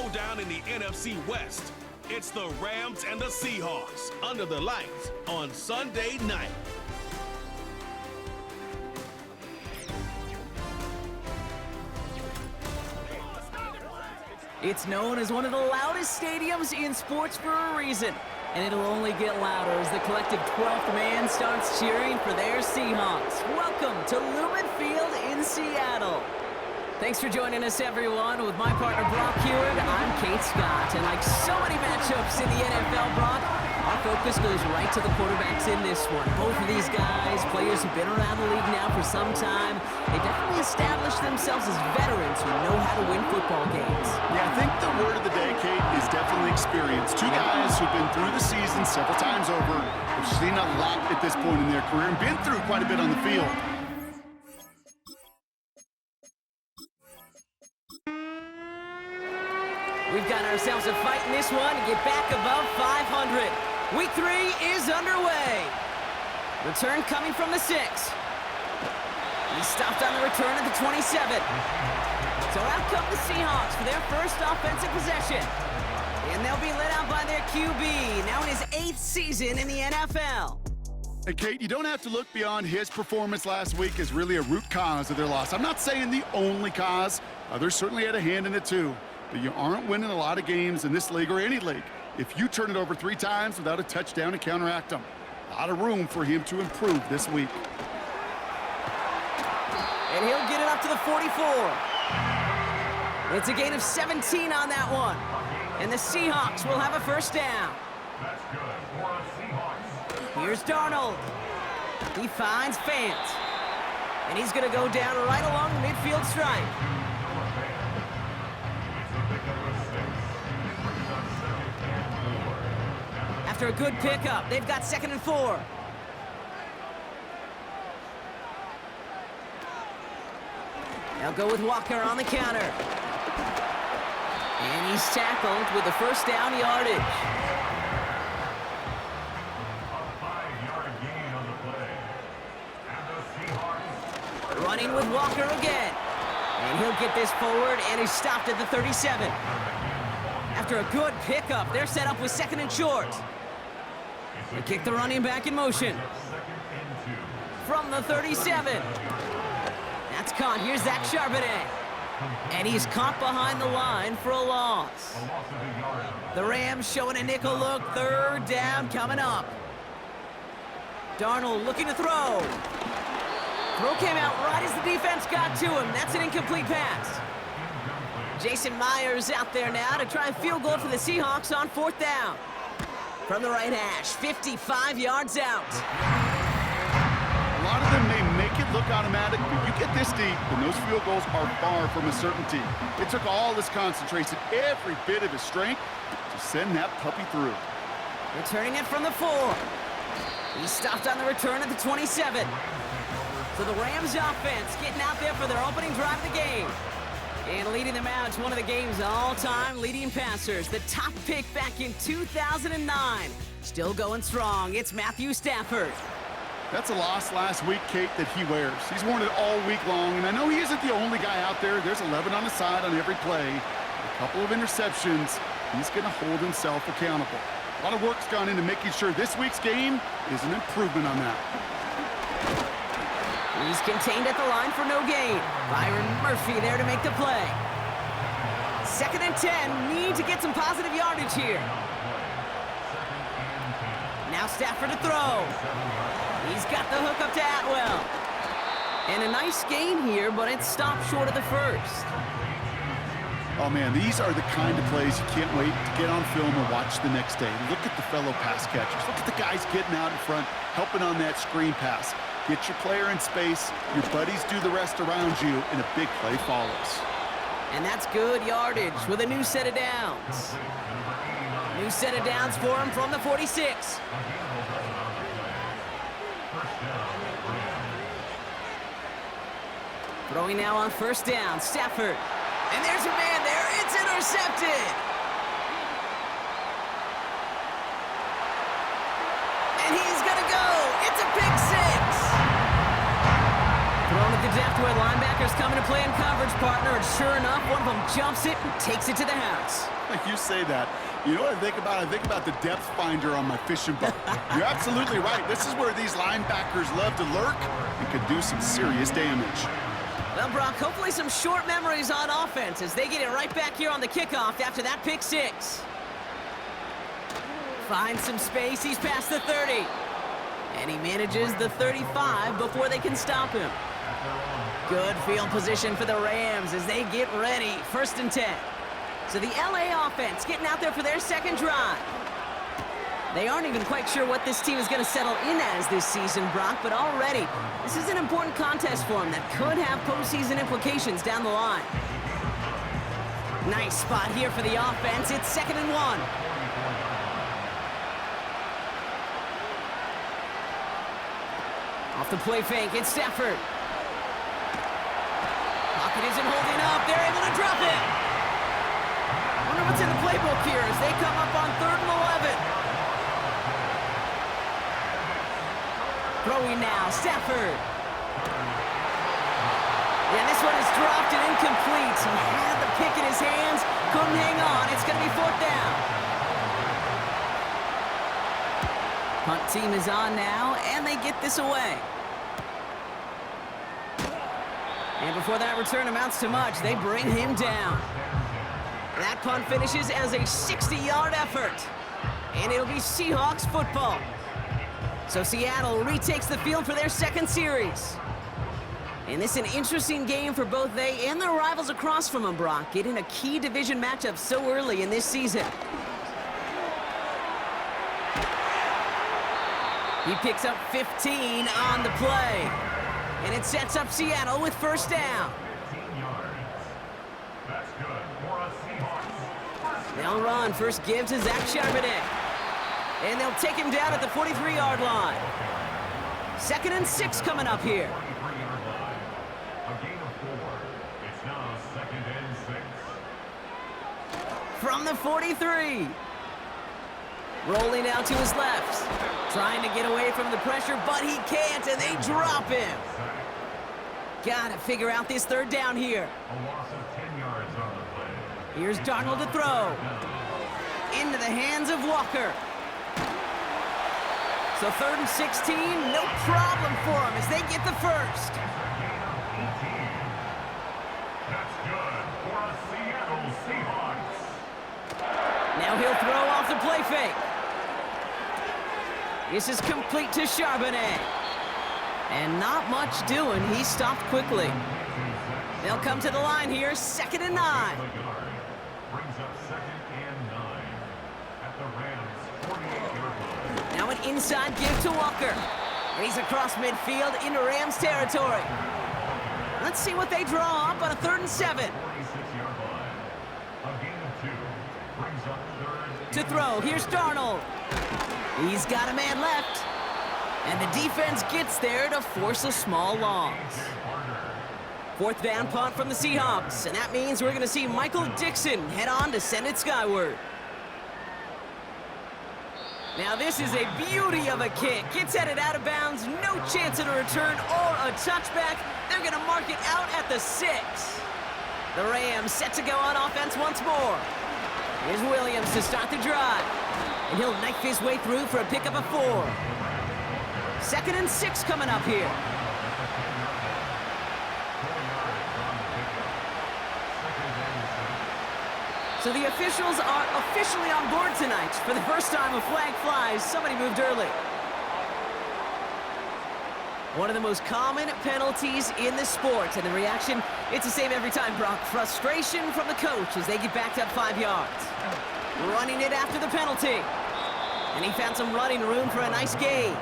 showdown in the NFC West. It's the Rams and the Seahawks under the lights on Sunday night. It's known as one of the loudest stadiums in sports for a reason, and it'll only get louder as the collective 12th man starts cheering for their Seahawks. Welcome to Lumen Field in Seattle. Thanks for joining us, everyone. With my partner, Brock Heward, I'm Kate Scott. And like so many matchups in the NFL, Brock, our focus goes right to the quarterbacks in this one. Both of these guys, players who've been around the league now for some time, they definitely established themselves as veterans who know how to win football games. Yeah, I think the word of the day, Kate, is definitely experience. Two guys who've been through the season several times over, have seen a lot at this point in their career, and been through quite a bit on the field. We've got ourselves a fight in this one to get back above 500. Week 3 is underway. Return coming from the 6. He stopped on the return at the 27. So out come the Seahawks for their first offensive possession. And they'll be led out by their QB, now in his 8th season in the NFL. And Kate, you don't have to look beyond his performance last week as really a root cause of their loss. I'm not saying the only cause. Others certainly had a hand in it too. But you aren't winning a lot of games in this league or any league if you turn it over 3 times without a touchdown to counteract them. A lot of room for him to improve this week. And he'll get it up to the 44. It's a gain of 17 on that one. And the Seahawks will have a first down. That's good for the Seahawks. Here's Darnold. He finds Fant. And he's going to go down right along the midfield stripe. After a good pickup, they've got 2nd and 4. They'll go with Walker on the counter. And he's tackled with the first down yardage. A 5-yard gain on the play. And the Seahawks. Running with Walker again. And he'll get this forward, and he's stopped at the 37. After a good pickup, they're set up with 2nd and short. They kick the running back in motion. From the 37. That's caught. Here's Zach Charbonnet. And he's caught behind the line for a loss. The Rams showing a nickel look. 3rd down coming up. Darnold looking to throw. Throw came out right as the defense got to him. That's an incomplete pass. Jason Myers out there now to try a field goal for the Seahawks on 4th down. From the right hash, 55 yards out. A lot of them may make it look automatic, but you get this deep, and those field goals are far from a certainty. It took all his concentration, every bit of his strength, to send that puppy through. Returning it from the 4. He stopped on the return at the 27. So the Rams offense getting out there for their opening drive of the game. And leading them out is one of the game's all-time leading passers. The top pick back in 2009. Still going strong. It's Matthew Stafford. That's a loss last week, Kate, that he wears. He's worn it all week long, and I know he isn't the only guy out there. There's 11 on the side on every play. A couple of interceptions. He's going to hold himself accountable. A lot of work's gone into making sure this week's game is an improvement on that. He's contained at the line for no gain. Byron Murphy there to make the play. 2nd and 10. Need to get some positive yardage here. Now Stafford to throw. He's got the hook up to Atwell. And a nice gain here, but it stopped short of the first. Oh, man, these are the kind of plays you can't wait to get on film and watch the next day. Look at the fellow pass catchers. Look at the guys getting out in front, helping on that screen pass. Get your player in space, your buddies do the rest around you, and a big play follows. And that's good yardage with a new set of downs. New set of downs for him from the 46. Throwing now on 1st down, Stafford. And there's a man there. It's intercepted. And he's going to go. It's a pick 6. Thrown at the depth where linebackers come into play in coverage, partner. And sure enough, one of them jumps it and takes it to the house. You say that. You know what I think about? I think about the depth finder on my fishing boat. You're absolutely right. This is where these linebackers love to lurk and could do some serious damage. Well, Brock, hopefully some short memories on offense as they get it right back here on the kickoff after that pick six. Finds some space. He's past the 30. And he manages the 35 before they can stop him. Good field position for the Rams as they get ready. 1st and 10. So the LA offense getting out there for their second drive. They aren't even quite sure what this team is going to settle in as this season, Brock, but already this is an important contest for them that could have postseason implications down the line. Nice spot here for the offense. It's 2nd and 1. Off the play fake, it's Stafford. Pocket isn't holding up. They're able to drop it. I wonder what's in the playbook here as they come up on 3rd and 11. Throwing now, Stafford. Yeah, this one is dropped and incomplete. He had the pick in his hands, couldn't hang on. It's going to be 4th down. Punt team is on now, and they get this away. And before that return amounts to much, they bring him down. That punt finishes as a 60-yard effort. And it'll be Seahawks football. So Seattle retakes the field for their second series. And this is an interesting game for both they and their rivals across from them, Brock, getting a key division matchup so early in this season. He picks up 15 on the play. And it sets up Seattle with 1st down. 15 yards. That's good for a Seahawks. They'll run. First give to Zach Charbonnet. And they'll take him down at the 43-yard line. 2nd and 6 coming up here. 43-yard line. A gain of 4. It's now 2nd and 6. From the 43. Rolling out to his left. Trying to get away from the pressure, but he can't, and they drop him. Got to figure out this 3rd down here. A loss of 10 yards on the play. Here's Darnold to throw. Into the hands of Walker. So 3rd and 16, no problem for him as they get the 1st. That's good for a Seattle Seahawks. Now he'll throw off the play fake. This is complete to Charbonnet. And not much doing. He stopped quickly. They'll come to the line here, 2nd and 9. Brings up 2nd and 9 at the Rams' 48-yard line. Now an inside give to Walker. He's across midfield into Rams territory. Let's see what they draw up on a 3rd and 7. 46-yard line. A gain of 2. Brings up 3rd To throw, here's Darnold. He's got a man left. And the defense gets there to force a small loss. 4th down punt from the Seahawks. And that means we're going to see Michael Dixon head on to send it skyward. Now this is a beauty of a kick. It's headed out of bounds. No chance at a return or a touchback. They're going to mark it out at the 6. The Rams set to go on offense once more. Here's Williams to start the drive. And he'll knife his way through for a pickup of 4. 2nd and 6 coming up here. So the officials are officially on board tonight. For the first time a flag flies, somebody moved early. One of the most common penalties in the sport, and the reaction, it's the same every time, Brock. Frustration from the coach as they get backed up 5 yards. Running it after the penalty. And he found some running room for a nice gain.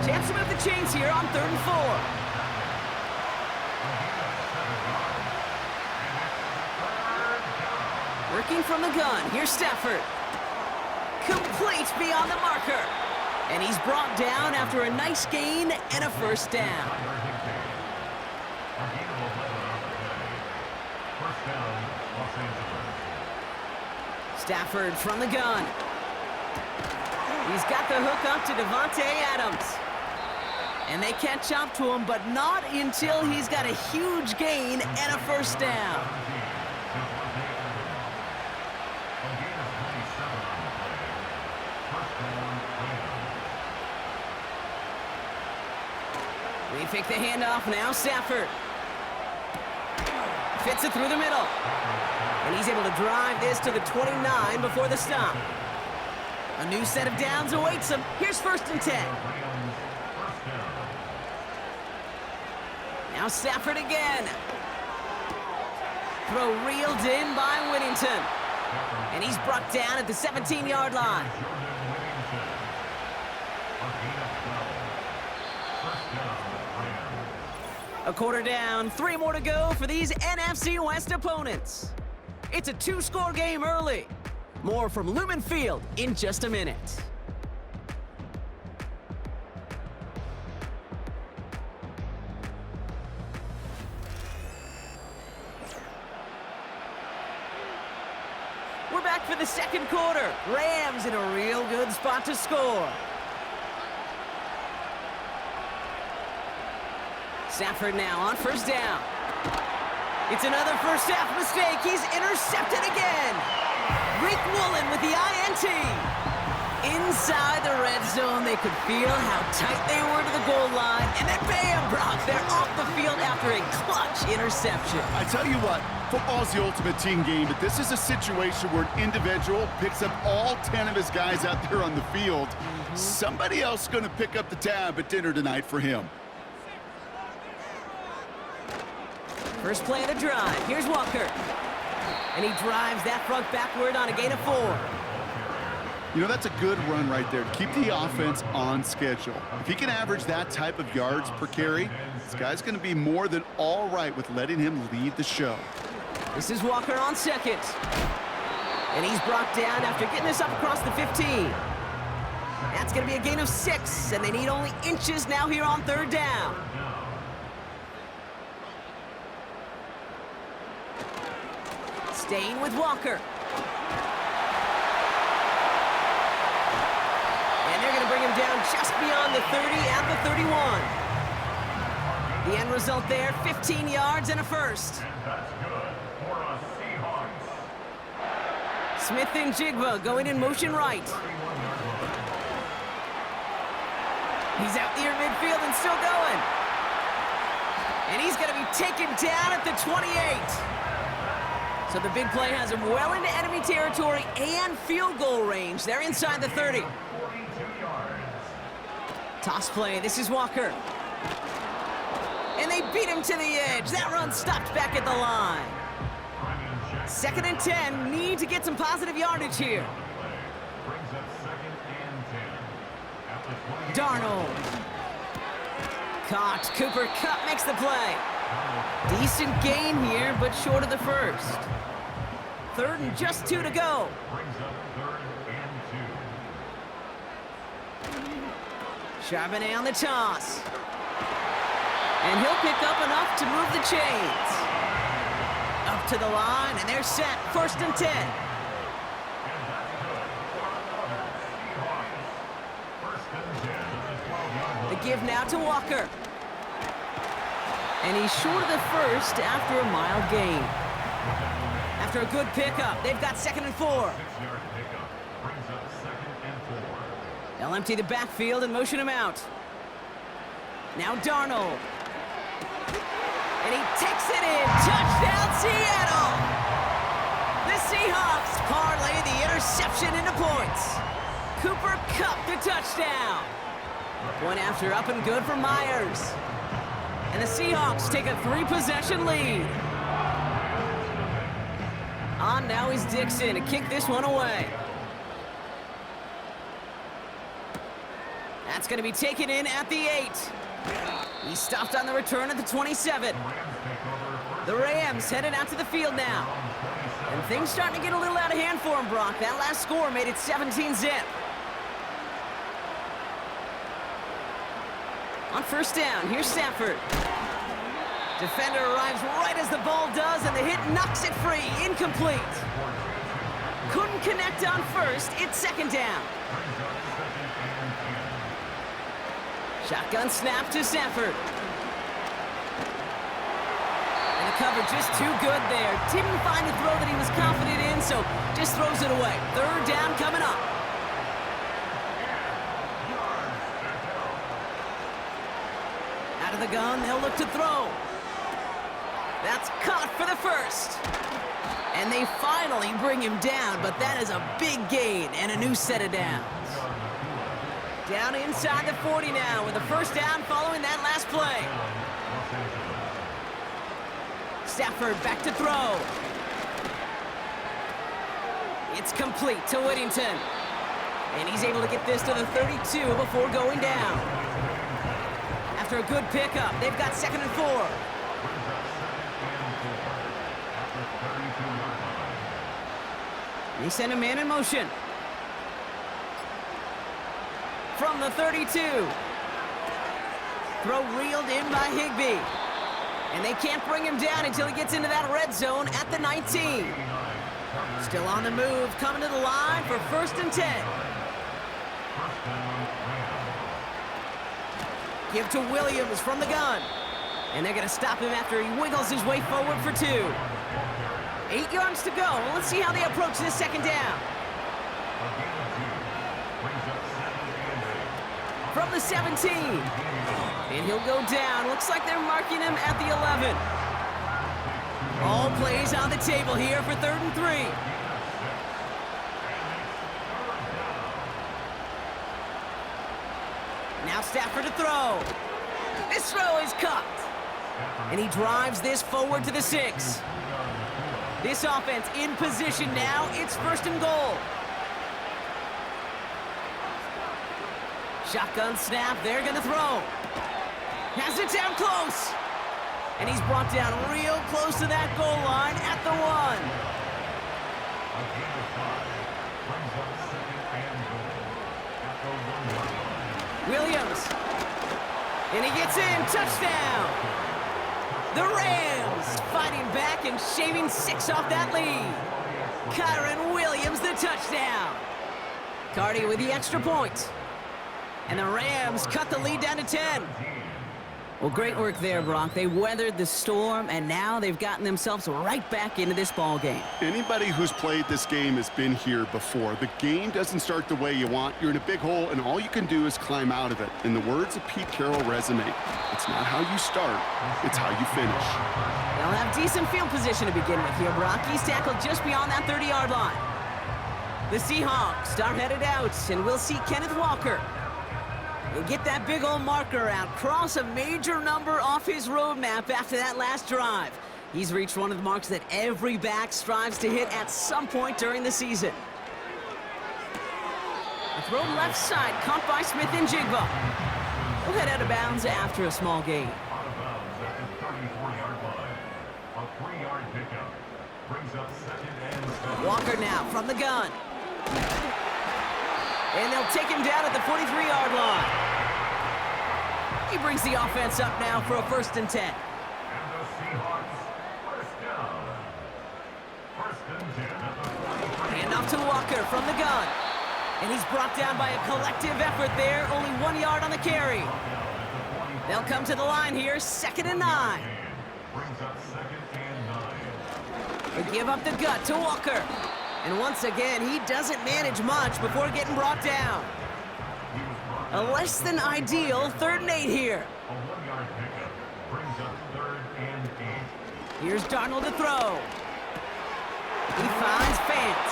Chance to move the chains here on 3rd and 4. Working from the gun. Here's Stafford. Complete beyond the marker. And he's brought down after a nice gain and a 1st down. Stafford from the gun. He's got the hook up to Devontae Adams. And they catch up to him, but not until he's got a huge gain and a 1st down. gain of 27 on the play. First down, Rams. They fake the handoff now. Stafford fits it through the middle. And he's able to drive this to the 29 before the stop. A new set of downs awaits him. Here's 1st and 10. Now Stafford again. Throw reeled in by Whittington. And he's brought down at the 17-yard line. A quarter down, 3 more to go for these NFC West opponents. It's a 2-score game early. More from Lumen Field in just a minute. We're back for the second quarter. Rams in a real good spot to score. Stafford now on 1st down. It's another first half mistake. He's intercepted again. Rick Woolen with the INT. Inside the red zone, they could feel how tight they were to the goal line. And then bam, Brock, they're off the field after a clutch interception. I tell you what, football's the ultimate team game, but this is a situation where an individual picks up all 10 of his guys out there on the field. Somebody else is going to pick up the tab at dinner tonight for him. First play of the drive. Here's Walker. And he drives that front backward on a gain of 4. You know, that's a good run right there to keep the offense on schedule. If he can average that type of yards per carry, this guy's going to be more than all right with letting him lead the show. This is Walker on 2nd. And he's brought down after getting this up across the 15. That's going to be a gain of 6, and they need only inches now here on 3rd down. Staying with Walker. And they're going to bring him down just beyond the 30 and the 31. The end result there, 15 yards and a first. And that's good for a Seahawks. Smith and Jigba going in motion right. He's out near midfield and still going. And he's going to be taken down at the 28. So the big play has him well into enemy territory and field goal range. They're inside the 30. 42 yards. Toss play. This is Walker. And they beat him to the edge. That run stopped back at the line. 2nd and 10. Need to get some positive yardage here. Brings up 2nd and 10. At the 28. Darnold. Caught. Cooper Kupp makes the play. Decent gain here, but short of the first. 3rd and just 2 to go. Brings up 3rd and 2. Charbonnet on the toss. And he'll pick up enough to move the chains. Up to the line, and they're set. 1st and 10. The give now to Walker. And he's short of the first after a mild gain. After a good pickup, they've got 2nd and 4. 6-yard pickup. Brings up 2nd and 4. They'll empty the backfield and motion him out. Now Darnold. And he takes it in. Touchdown, Seattle! The Seahawks parlay the interception into points. Cooper Kupp the touchdown. Point after up and good for Myers. And the Seahawks take a 3-possession lead. On now is Dixon to kick this one away. That's going to be taken in at the 8. He stopped on the return at the 27. The Rams headed out to the field now. And things starting to get a little out of hand for him, Brock. That last score made it 17-zip. On 1st down, here's Stafford. Defender arrives right as the ball does, and the hit knocks it free. Incomplete. Couldn't connect on 1st. It's 2nd down. Shotgun snap to Stafford. And the cover just too good there. Didn't find a throw that he was confident in, so just throws it away. Third down coming up. Out of the gun, they'll look to throw. That's caught for the first. And they finally bring him down, but that is a big gain and a new set of downs. Down inside the 40 now with a first down following that last play. Stafford back to throw. It's complete to Whittington. And he's able to get this to the 32 before going down. After a good pickup, they've got 2nd and 4. They send a man in motion. From the 32. Throw reeled in by Higbee. And they can't bring him down until he gets into that red zone at the 19. Still on the move, coming to the line for 1st and 10. Give to Williams from the gun. And they're going to stop him after he wiggles his way forward for 2. 8 yards to go. Let's see how they approach this 2nd down. From the 17. And he'll go down. Looks like they're marking him at the 11. All plays on the table here for 3rd and 3. Now Stafford to throw. This throw is caught. And he drives this forward to the 6. This offense in position now. It's 1st and goal. Shotgun snap. They're going to throw. Has it down close. And he's brought down real close to that goal line at the 1. Williams. And he gets in. Touchdown. The Rams fighting back and shaving 6 off that lead. Kyron Williams, the touchdown. Cardi with the extra point. And the Rams cut the lead down to 10. Well, great work there, Brock. They weathered the storm, and now they've gotten themselves right back into this ball game. Anybody who's played this game has been here before. The game doesn't start the way you want. You're in a big hole, and all you can do is climb out of it. In the words of Pete Carroll resonate, it's not how you start, it's how you finish. They'll have decent field position to begin with here, Brock. He's tackled just beyond that 30-yard line. The Seahawks are headed out, and we'll see Kenneth Walker. He'll get that big old marker out, cross a major number off his roadmap after that last drive. He's reached one of the marks that every back strives to hit at some point during the season. A throw left side, caught by Smith and Jigba. We'll head out of bounds after a small gain. Out of bounds at the 34-yard line. A 3-yard pickup brings up 2nd and 7. Walker now from the gun. And they'll take him down at the 43-yard line. He brings the offense up now for a 1st and 10. And the Seahawks, 1st down. 1st and 10 at the 43. Hand off to Walker from the gun. And he's brought down by a collective effort there. Only 1 yard on the carry. They'll come to the line here, 2nd and 9. Brings up 2nd and 9. They give up the gut to Walker. And once again, he doesn't manage much before getting brought down. A less than ideal 3rd and 8 here. A 1-yard pickup brings up 3rd and 8. Here's Darnold to throw. He finds Fant.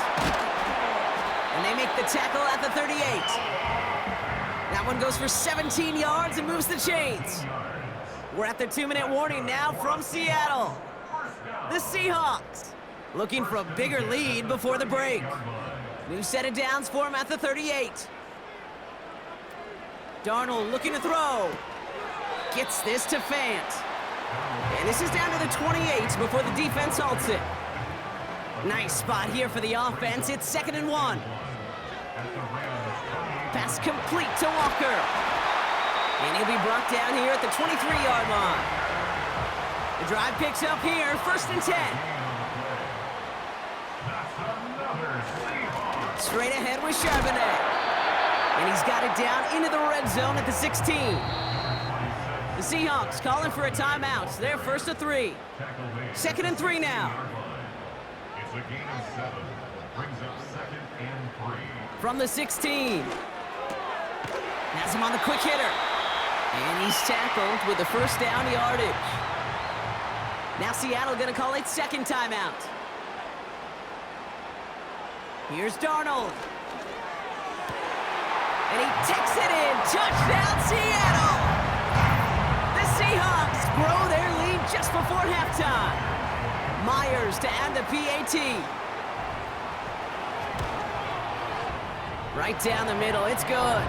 And they make the tackle at the 38. That one goes for 17 yards and moves the chains. We're at the 2-minute warning now from Seattle. The Seahawks looking for a bigger lead before the break. New set of downs for him at the 38. Darnold looking to throw. Gets this to Fant. And this is down to the 28 before the defense halts it. Nice spot here for the offense. It's 2nd and 1. Pass complete to Walker. And he'll be brought down here at the 23-yard line. The drive picks up here, 1st and 10. Straight ahead with Charbonnet. And he's got it down into the red zone at the 16. The Seahawks calling for a timeout. They're first to 3. Tackle made. 2nd and 3 now. It's a gain of 7. Brings up 2nd and 3. From the 16. Has him on the quick hitter. And he's tackled with the first down yardage. Now Seattle going to call its 2nd timeout. Here's Darnold. And he takes it in. Touchdown, Seattle! The Seahawks grow their lead just before halftime. Myers to add the PAT. Right down the middle. It's good.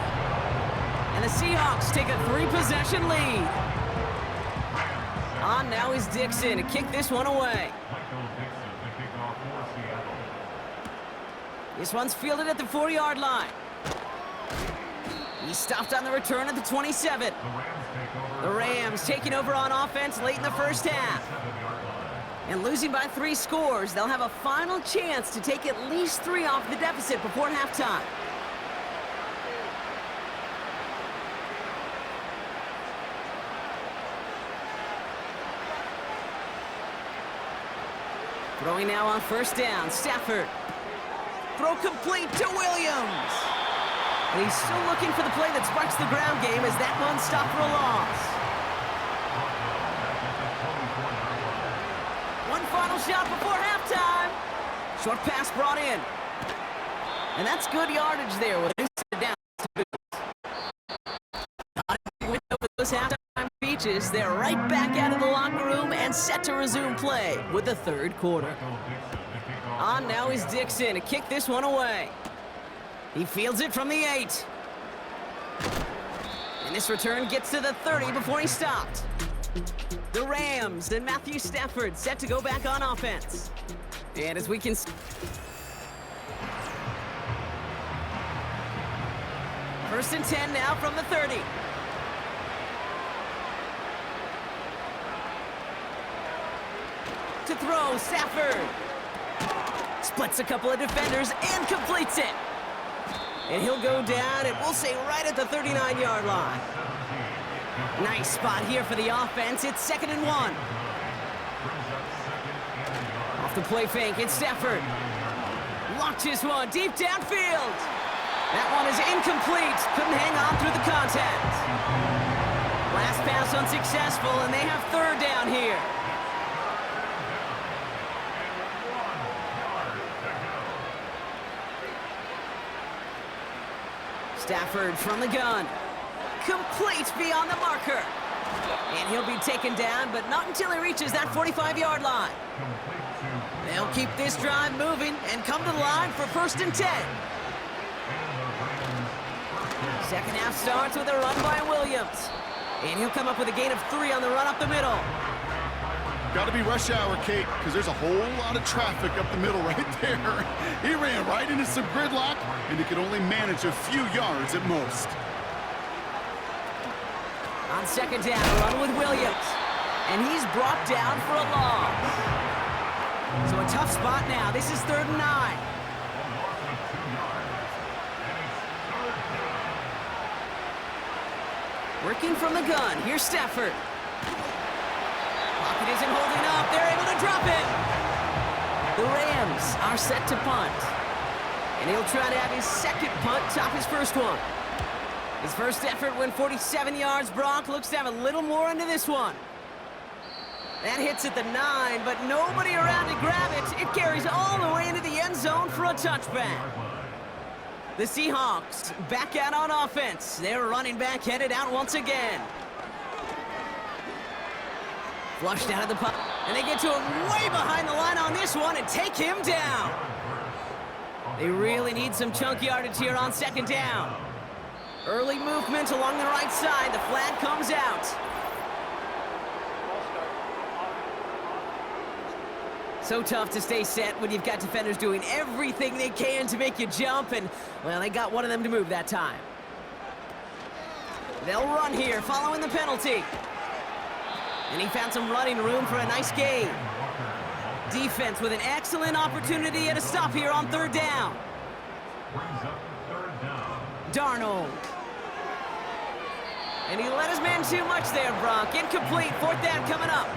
And the Seahawks take a 3-possession lead. On now is Dixon to kick this one away. This one's fielded at the 4-yard line. He stopped on the return at the 27. The Rams taking over on offense late in the first half. And losing by 3 scores, they'll have a final chance to take at least 3 off the deficit before halftime. Throwing now on first down, Stafford. Throw complete to Williams. And he's still looking for the play that sparks the ground game as that one stopped for a loss. One final shot before halftime. Short pass brought in. And that's good yardage there with it down. With those halftime speeches, they're right back out of the locker room and set to resume play with the 3rd quarter. On now is Dixon to kick this one away. He fields it from the 8. And this return gets to the 30 before he stopped. The Rams and Matthew Stafford set to go back on offense. And as we can see, 1st and 10 now from the 30. To throw, Stafford. Splits a couple of defenders and completes it. And he'll go down, and we'll say right at the 39-yard line. Nice spot here for the offense. It's 2nd and 1. Off the play fake, it's Stafford. Launches one deep downfield. That one is incomplete. Couldn't hang on through the contact. Last pass unsuccessful, and they have 3rd down here. Stafford from the gun. Complete beyond the marker. And he'll be taken down, but not until he reaches that 45-yard line. They'll keep this drive moving and come to the line for 1st and 10. Second half starts with a run by Williams. And he'll come up with a gain of 3 on the run up the middle. Got to be rush hour, Kate, because there's a whole lot of traffic up the middle right there. He ran right into some gridlock, and he could only manage a few yards at most. On 2nd down, a run with Williams. And he's brought down for a loss. So a tough spot now. This is 3rd and 9. Working from the gun. Here's Stafford. Pocket isn't holding up. They're able to drop it. The Rams are set to punt. And he'll try to have his 2nd punt top his 1st one. His first effort went 47 yards. Brock looks to have a little more into this one. That hits at the 9, but nobody around to grab it. It carries all the way into the end zone for a touchback. The Seahawks back out on offense. Their running back headed out once again. Flushed out of the punt. And they get to him way behind the line on this one and take him down. They really need some chunk yardage here on 2nd down. Early movement along the right side. The flag comes out. So tough to stay set when you've got defenders doing everything they can to make you jump, and, well, they got one of them to move that time. They'll run here following the penalty. And he found some running room for a nice gain. Defense with an excellent opportunity and a stop here on 3rd down. And he let his man too much there, Brock. Incomplete. Fourth down coming up.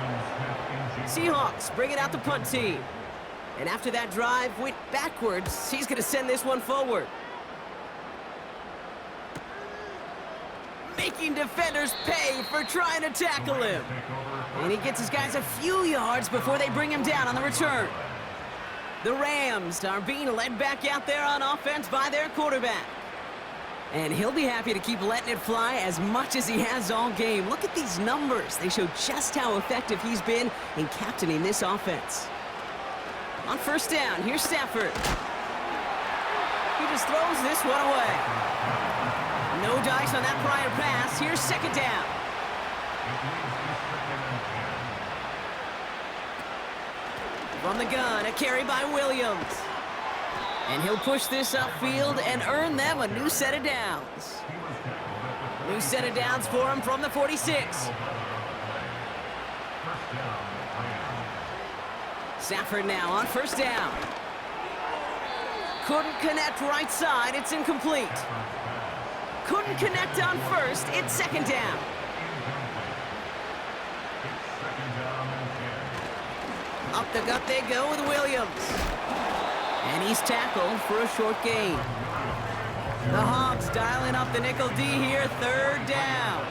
Seahawks bringing out the punt team. And after that drive went backwards, he's going to send this one forward. Making defenders pay for trying to tackle him. And he gets his guys a few yards before they bring him down on the return. The Rams are being led back out there on offense by their quarterback. And he'll be happy to keep letting it fly as much as he has all game. Look at these numbers. They show just how effective he's been in captaining this offense. On first down, here's Stafford. He just throws this one away. No dice on that prior pass. Here's second down. From the gun, a carry by Williams. And he'll push this upfield and earn them a new set of downs. New set of downs for him from the 46. Stafford now on first down. Couldn't connect right side, it's incomplete. Couldn't connect on first, it's second down. Up the gut they go with Williams. And he's tackled for a short gain. The Hawks dialing up the nickel D here, third down.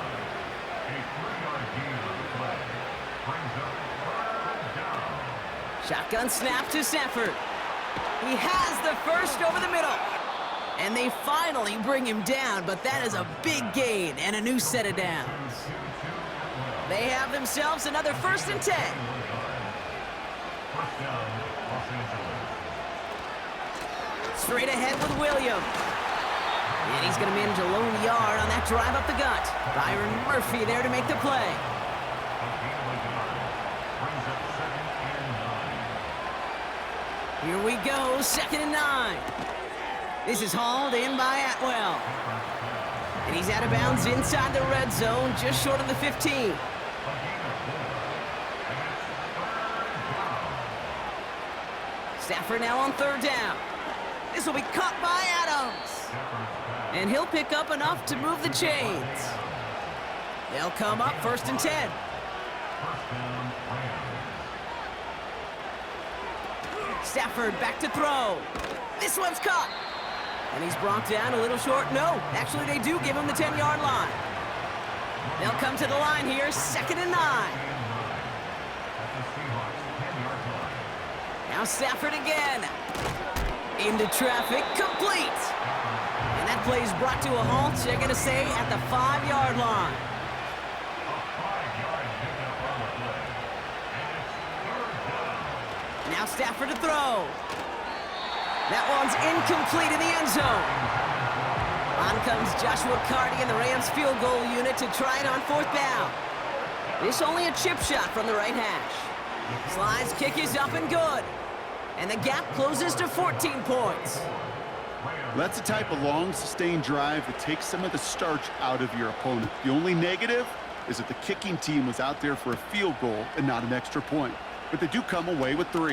Shotgun snap to Stafford. He has the first over the middle. And they finally bring him down, but that is a big gain and a new set of downs. They have themselves another 1st and 10. Straight ahead with Williams. And he's going to manage a lone yard on that drive up the gut. Byron Murphy there to make the play. Here we go, 2nd and 9. This is hauled in by Atwell. And he's out of bounds inside the red zone, just short of the 15. Stafford now on third down. This will be caught by Adams. And he'll pick up enough to move the chains. They'll come up 1st and 10. Stafford back to throw. This one's caught. And he's brought down a little short. No, actually they do give him the 10-yard line. They'll come to the line here, 2nd and 9. Now Stafford again. Into traffic, complete. And that play is brought to a halt, they're going to say, at the 5-yard line. Now Stafford to throw. That one's incomplete in the end zone. On comes Joshua Carty and the Rams field goal unit to try it on 4th down. This only a chip shot from the right hash. Slide's kick is up and good. And the gap closes to 14 points. That's the type of long, sustained drive that takes some of the starch out of your opponent. The only negative is that the kicking team was out there for a field goal and not an extra point. But they do come away with 3.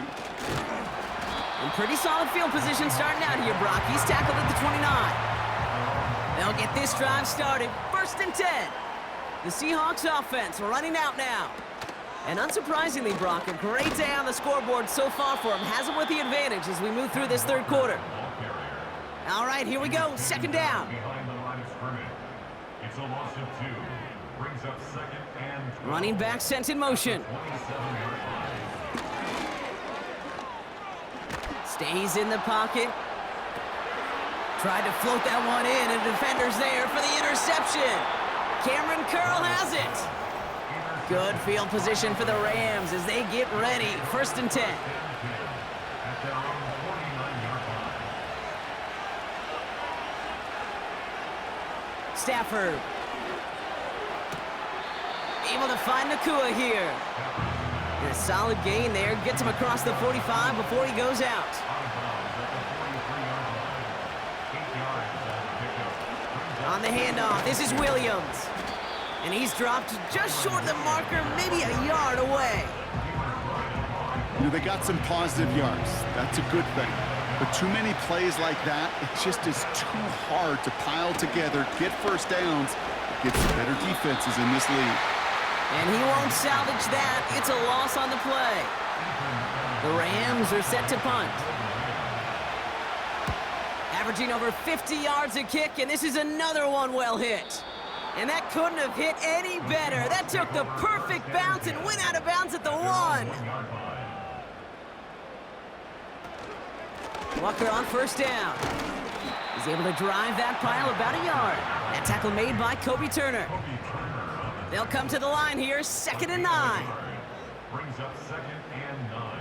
And pretty solid field position starting out here, Brock. He's tackled at the 29. They'll get this drive started. 1st and 10. The Seahawks offense running out now. And unsurprisingly, Brock, a great day on the scoreboard so far for him. Has him with the advantage as we move through this 3rd quarter. All right, here we go. 2nd down. Behind the line of scrimmage. It's a loss of 2. Brings up 2nd and 12. Running back sent in motion. 27-yard line. Stays in the pocket. Tried to float that one in, and the defender's there for the interception. Cameron Curl has it. Good field position for the Rams as they get ready. 1st and 10. At their own 49-yard line. Stafford. Able to find Nakua here. And a solid gain there. Gets him across the 45 before he goes out. On the handoff, this is Williams. And he's dropped just short of the marker, maybe a yard away. You know, they got some positive yards. That's a good thing. But too many plays like that, it just is too hard to pile together, get 1st downs, against better defenses in this league. And he won't salvage that. It's a loss on the play. The Rams are set to punt. Averaging over 50 yards a kick, and this is another one well hit. And that couldn't have hit any better. That took the perfect bounce and went out of bounds at the 1. Walker on first down. He's able to drive that pile about a yard. That tackle made by Kobe Turner. They'll come to the line here, 2nd and 9. Brings up 2nd and 9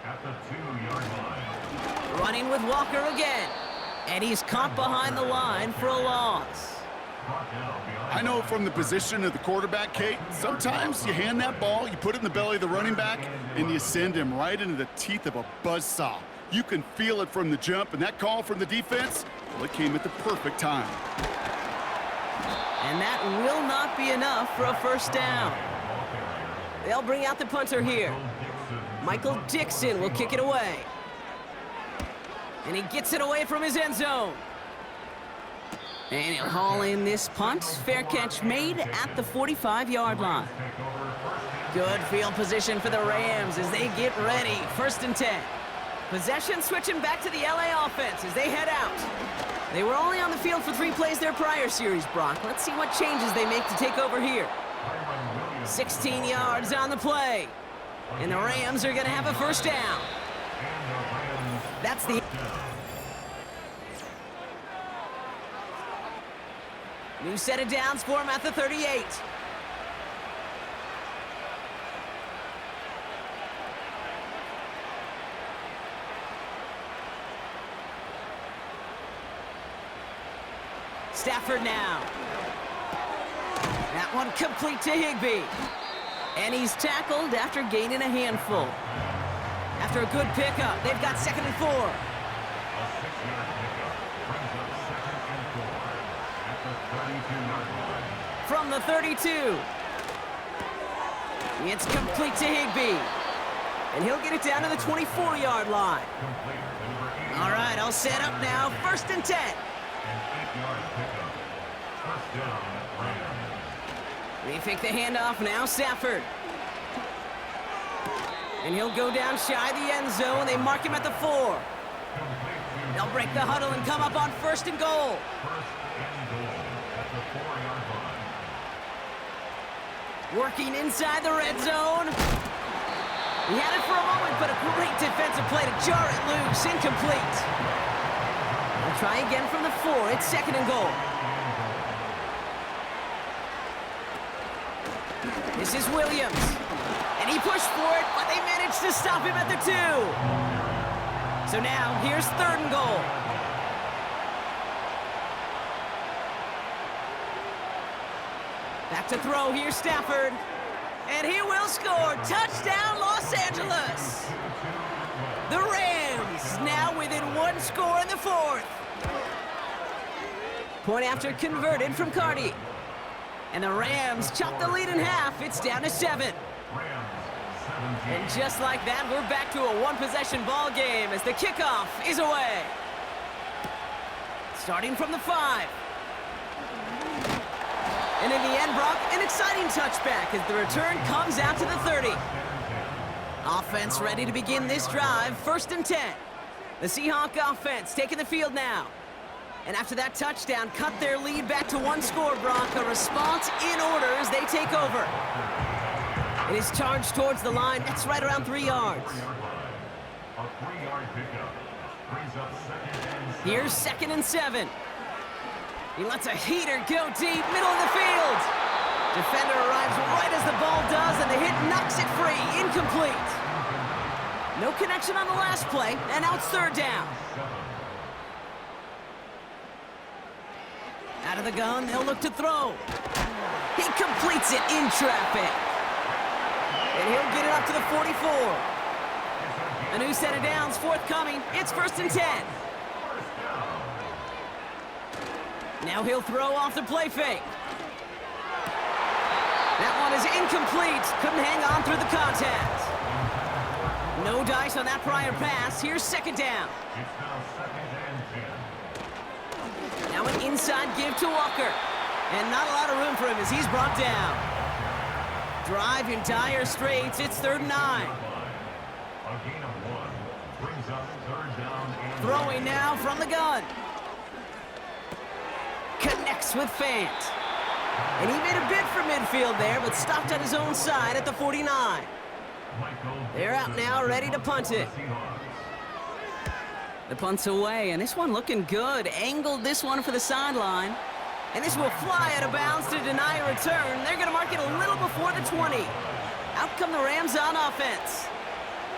at the 2-yard line. Running with Walker again. And he's caught behind the line for a loss. I know from the position of the quarterback, Kate, sometimes you hand that ball, you put it in the belly of the running back, and you send him right into the teeth of a buzzsaw. You can feel it from the jump, and that call from the defense, well, it came at the perfect time. And that will not be enough for a first down. They'll bring out the punter here. Michael Dixon will kick it away. And he gets it away from his end zone. And he'll haul in this punt. Fair catch made at the 45-yard line. Good field position for the Rams as they get ready. 1st and 10. Possession switching back to the LA offense as they head out. They were only on the field for 3 plays their prior series, Brock. Let's see what changes they make to take over here. 16 yards on the play. And the Rams are going to have a first down. That's the... New set of downs for him at the 38. Stafford now. That one complete to Higbee. And he's tackled after gaining a handful. After a good pickup, they've got 2nd and 4. A 6-yard pickup brings up 2nd and 4 at the 32-yard line. From the 32. It's complete to Higbee. And he'll get it down to the 24-yard line. Complete to number 8. All right, all set up now. 1st and 10. An 8-yard pickup. First down, Rams. They fake the handoff now, Stafford. And he'll go down shy of the end zone. They mark him at the 4. They'll break the huddle and come up on 1st and goal. 1st and goal at the 4-yard line. Working inside the red zone. He had it for a moment, but a great defensive play to jar it loose. Incomplete. They'll try again from the 4. It's 2nd and goal. This is Williams. And he pushed for it, but they managed to stop him at the 2. So now, here's 3rd and goal. Back to throw, here's Stafford. And he will score. Touchdown, Los Angeles. The Rams now within 1 score in the 4th. Point after converted from Cardi. And the Rams chop the lead in half. It's down to 7. And just like that, we're back to a 1-possession ball game as the kickoff is away. Starting from the 5. And in the end, Brock, an exciting touchback as the return comes out to the 30. Offense ready to begin this drive. 1st and 10. The Seahawks offense taking the field now. And after that touchdown, cut their lead back to 1 score, Brock. A response in order as they take over. It is charged towards the line. That's right around 3 yards. A 3-yard pickup brings up 2nd and 7. Here's 2nd and 7. He lets a heater go deep, middle of the field. Defender arrives right as the ball does, and the hit knocks it free. Incomplete. No connection on the last play, and now it's 3rd down. Out of the gun, they'll look to throw. He completes it in traffic. And he'll get it up to the 44. A new set of downs forthcoming. It's 1st and 10. Now he'll throw off the play fake. That one is incomplete. Couldn't hang on through the contact. No dice on that prior pass. Here's 2nd down. It's now 2nd and 10. Now an inside give to Walker. And not a lot of room for him as he's brought down. Drive in dire straits. It's 3rd and 9. A gain of 1 brings up 3rd down and Throwing now from the gun. Connects with Fant. And he made a bid for midfield there, but stopped on his own side at the 49. They're out now, ready to punt it. The punt's away, and this one looking good. Angled this one for the sideline. And this will fly out of bounds to deny a return. They're going to mark it a little before the 20. Out come the Rams on offense.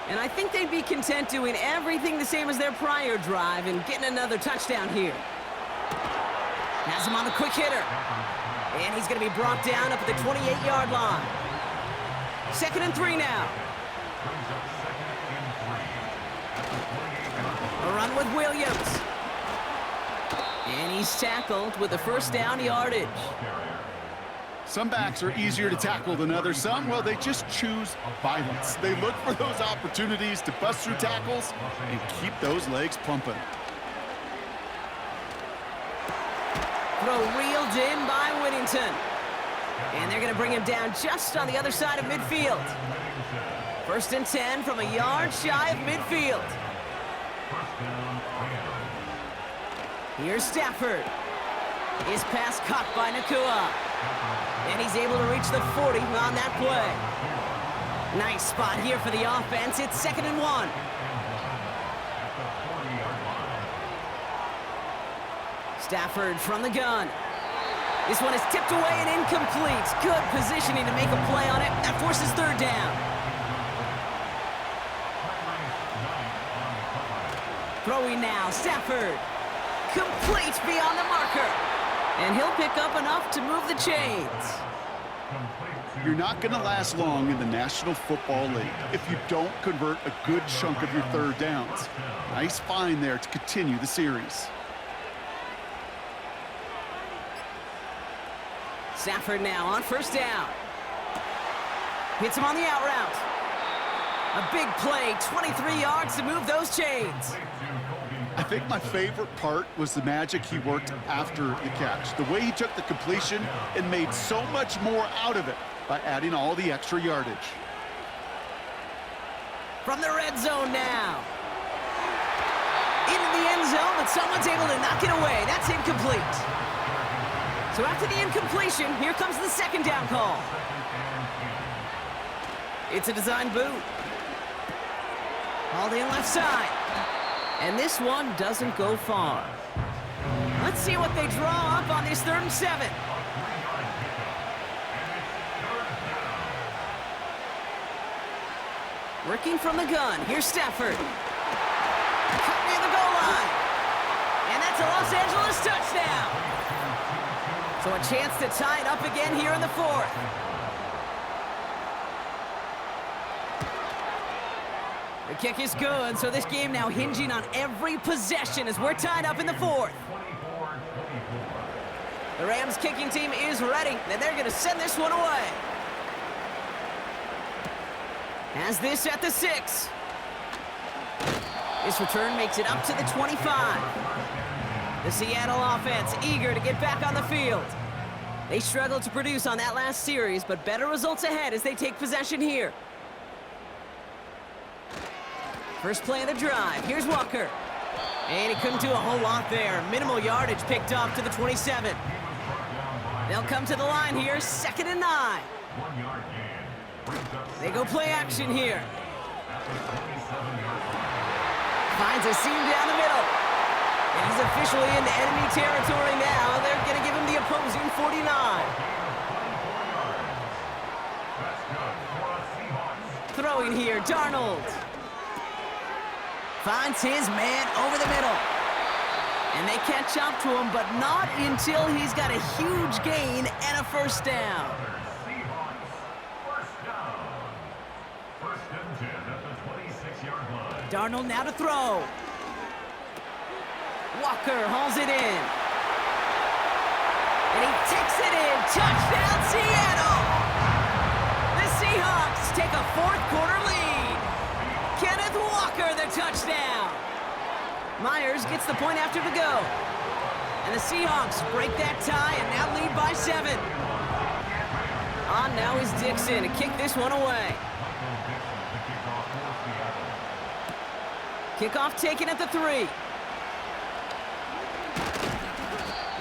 And I think they'd be content doing everything the same as their prior drive and getting another touchdown here. Has him on the quick hitter. And he's going to be brought down up at the 28-yard line. 2nd and 3 now. A run with Williams. And he's tackled with the 1st down yardage. Some backs are easier to tackle than others. Some, well, they just choose violence. They look for those opportunities to bust through tackles and keep those legs pumping. Throw reeled in by Whittington. And they're going to bring him down just on the other side of midfield. 1st and 10 from a yard shy of midfield. Here's Stafford. His pass caught by Nakua. And he's able to reach the 40 on that play. Nice spot here for the offense. It's 2nd and 1. Stafford from the gun. This one is tipped away and incomplete. Good positioning to make a play on it. That forces 3rd down. Throwing now, Stafford. Complete beyond the marker. And he'll pick up enough to move the chains. You're not going to last long in the National Football League if you don't convert a good chunk of your 3rd downs. Nice find there to continue the series. Stafford now on 1st down. Hits him on the out route. A big play, 23 yards to move those chains. I think my favorite part was the magic he worked after the catch. The way he took the completion and made so much more out of it by adding all the extra yardage. From the red zone now. Into the end zone, but someone's able to knock it away. That's incomplete. So after the incompletion, here comes the 2nd down call. It's a design boot. Hauled in left side. And this one doesn't go far. Let's see what they draw up on this 3rd and 7. Working from the gun. Here's Stafford. Cut near the goal line. And that's a Los Angeles touchdown. So a chance to tie it up again here in the 4th. The kick is good, so this game now hinging on every possession as we're tied up in the 4th. The Rams kicking team is ready, and they're going to send this one away. Has this at the 6. This return makes it up to the 25. The Seattle offense eager to get back on the field. They struggled to produce on that last series, but better results ahead as they take possession here. First play of the drive. Here's Walker. And he couldn't do a whole lot there. Minimal yardage picked up to the 27. They'll come to the line here, 2nd and 9. They go play action here. Finds a seam down the middle. And he's officially into enemy territory now. They're going to give him the opposing 49. Throwing here, Darnold. Finds his man over the middle. And they catch up to him, but not until he's got a huge gain and a 1st down. Darnold now to throw. Walker hauls it in. And he takes it in. Touchdown, Seattle! The Seahawks take a 4th quarter lead. Kenneth Walker, the touchdown. Myers gets the point after to go. And the Seahawks break that tie and now lead by 7. On now is Dixon to kick this one away. Kickoff taken at the 3.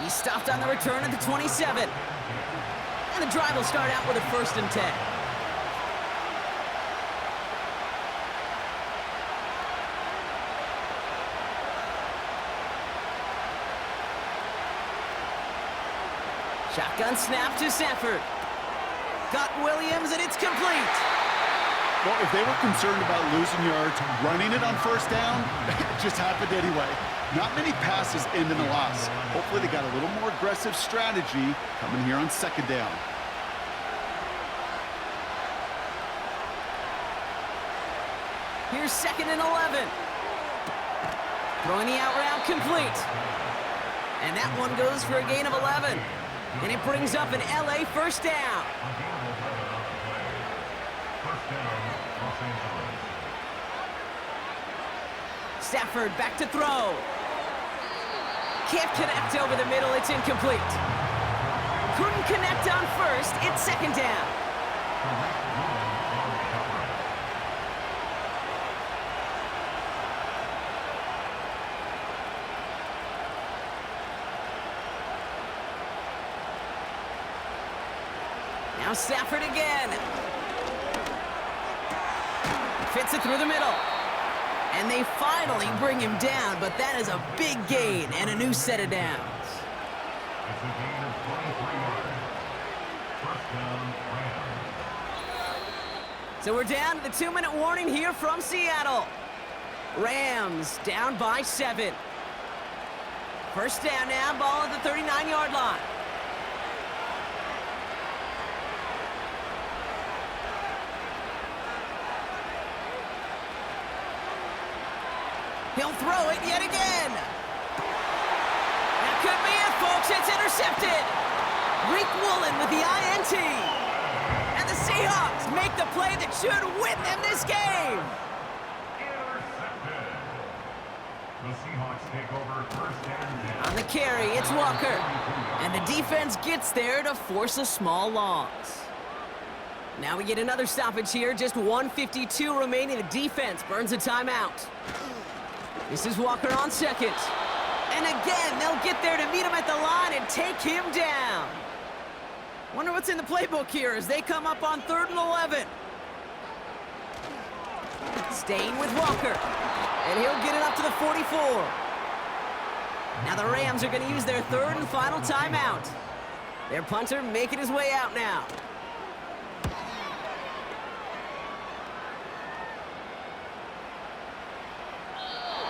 He stopped on the return at the 27. And the drive will start out with a 1st and 10. Shotgun snap to Stafford. Got Williams, and it's complete. Well, if they were concerned about losing yards, running it on 1st down, it just happened anyway. Not many passes end in a loss. Hopefully they got a little more aggressive strategy coming here on 2nd down. Here's 2nd and 11. Throwing the out route complete. And that one goes for a gain of 11. And it brings up an LA 1st down. Stafford back to throw. Can't connect over the middle, it's incomplete. Couldn't connect on 1st, it's 2nd down. Now Stafford again. Fits it through the middle. And they finally bring him down, but that is a big gain and a new set of downs. It's a gain of 23 yards. 1st down, Rams. So we're down to the 2-minute warning here from Seattle. Rams down by 7. 1st down now, ball at the 39-yard line. He'll throw it yet again. That could be it, folks. It's intercepted. Reek Woolen with the INT. And the Seahawks make the play that should win them this game. Intercepted. The Seahawks take over 1st and 10. On the carry, it's Walker. And the defense gets there to force a small loss. Now we get another stoppage here. Just 1:52 remaining. The defense burns a timeout. This is Walker on 2nd. And again, they'll get there to meet him at the line and take him down. Wonder what's in the playbook here as they come up on 3rd and 11. Staying with Walker. And he'll get it up to the 44. Now the Rams are going to use their 3rd and final timeout. Their punter making his way out now.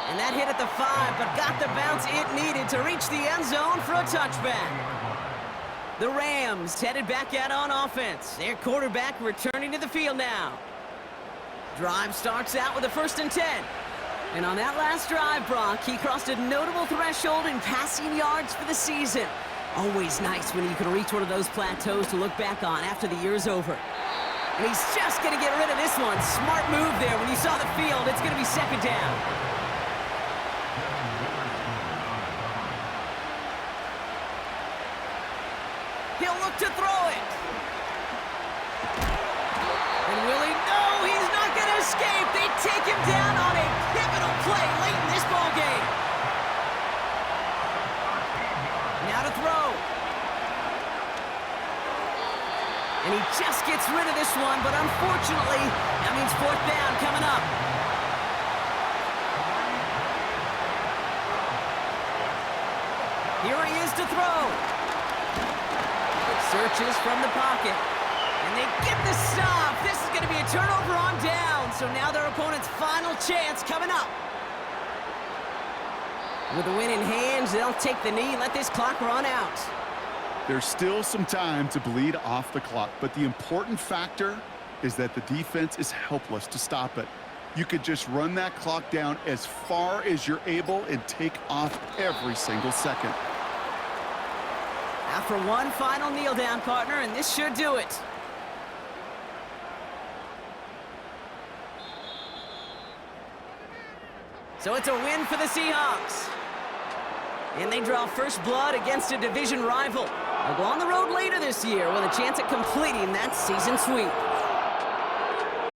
And that hit at the 5, but got the bounce it needed to reach the end zone for a touchback. The Rams headed back out on offense. Their quarterback returning to the field now. Drive starts out with a 1st and 10. And on that last drive, Brock, he crossed a notable threshold in passing yards for the season. Always nice when you can reach one of those plateaus to look back on after the year's over. And he's just going to get rid of this one. Smart move there. When you saw the field, it's going to be 2nd down. He'll look to throw it. And will he? No, he's not going to escape. They take him down on a pivotal play late in this ball game. Now to throw. And he just gets rid of this one, but unfortunately, that means 4th down coming up. Here he is to throw. Searches from the pocket. And they get the stop. This is going to be a turnover on down. So now their opponent's final chance coming up. With the win in hand, they'll take the knee and let this clock run out. There's still some time to bleed off the clock, but the important factor is that the defense is helpless to stop it. You could just run that clock down as far as you're able and take off every single second. After one final kneel down, partner, and this should do it. So it's a win for the Seahawks. And they draw first blood against a division rival. They'll go on the road later this year with a chance at completing that season sweep.